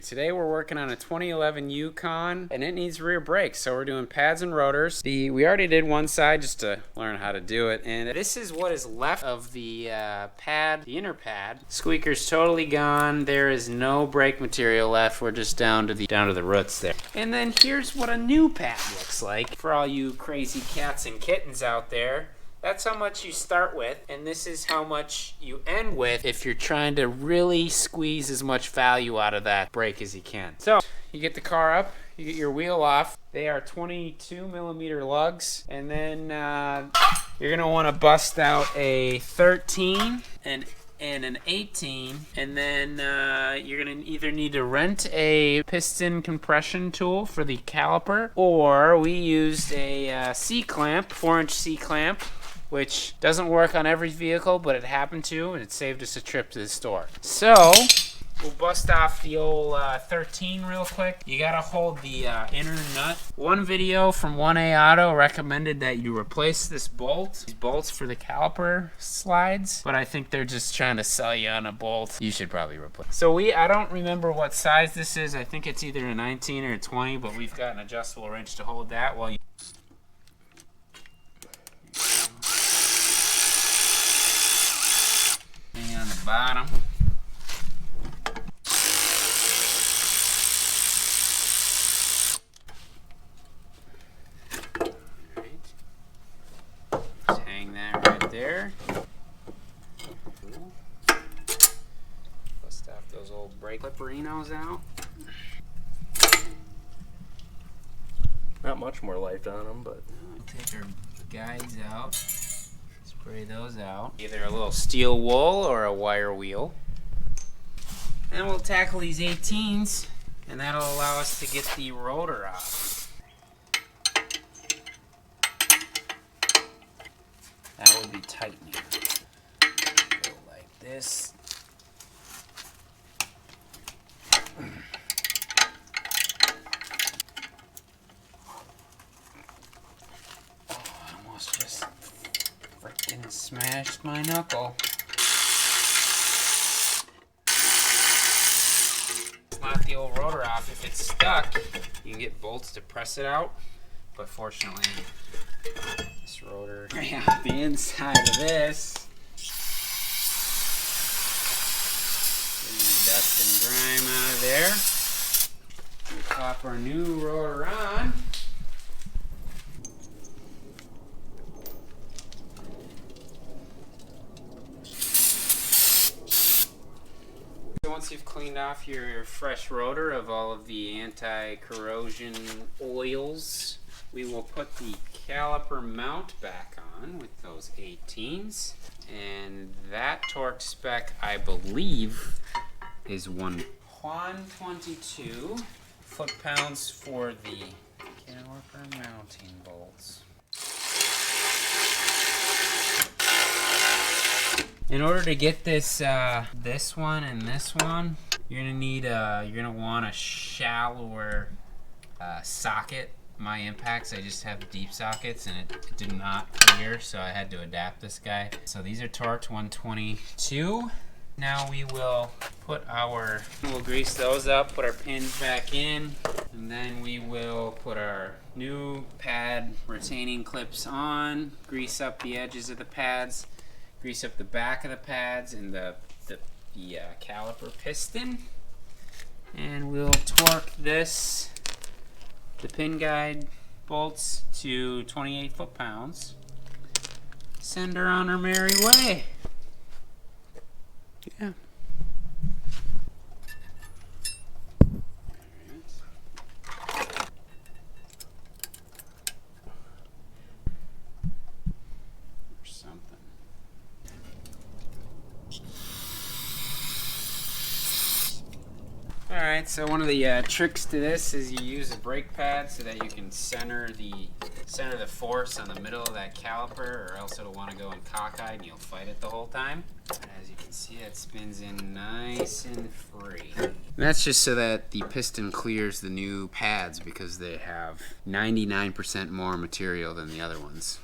Today we're working on a 2011 Yukon and it needs rear brakes, so we're doing pads and rotors. We already did one side just to learn how to do it, and this is what is left of the pad, the inner pad. Squeaker's totally gone. There is no brake material left. We're just down to the roots there. And then here's what a new pad looks like for all you crazy cats and kittens out there. That's how much you start with, and this is how much you end with if you're trying to really squeeze as much value out of that brake as you can. So, you get the car up, you get your wheel off. They are 22 millimeter lugs, and then you're gonna wanna bust out a 13 and an 18, and then you're gonna either need to rent a piston compression tool for the caliper, or we used a C-clamp, 4-inch C-clamp, which doesn't work on every vehicle, but it happened to, and it saved us a trip to the store. So, we'll bust off the old 13 real quick. You gotta hold the inner nut. One video from 1A Auto recommended that you replace this bolt. These bolts for the caliper slides, but I think they're just trying to sell you on a bolt. You should probably replace. So I don't remember what size this is. I think it's either a 19 or a 20, but we've got an adjustable wrench to hold that while you on the bottom. Just hang that right there. Bust off those old brake clipperinos out. Not much more life on them, but Take our guides out. Spray those out. Either a little steel wool or a wire wheel. And we'll tackle these 18s, and that'll allow us to get the rotor off. That would be tightening. Go like this. Oh, I almost just freaking smashed my knuckle. Slap the old rotor off. If it's stuck, you can get bolts to press it out. But fortunately, this rotor, the inside of this, get the dust and grime out of there. We pop our new rotor on. Once you've cleaned off your fresh rotor of all of the anti-corrosion oils, we will put the caliper mount back on with those 18s, and that torque spec, I believe, is 122 foot-pounds for the caliper mounting bolts. In order to get this this one and this one, you're gonna want a shallower socket. My impacts, I just have deep sockets, and it did not clear, so I had to adapt this guy. So these are torqued 122. Now we'll grease those up, put our pins back in, and then we will put our new pad retaining clips on, grease up the edges of the pads, grease up the back of the pads and the caliper piston, and we'll torque the pin guide bolts to 28 foot-pounds. Send her on her merry way. Yeah. Alright, so one of the tricks to this is you use a brake pad so that you can center the force on the middle of that caliper, or else it'll want to go in cockeyed and you'll fight it the whole time. And as you can see, it spins in nice and free. And that's just so that the piston clears the new pads because they have 99% more material than the other ones.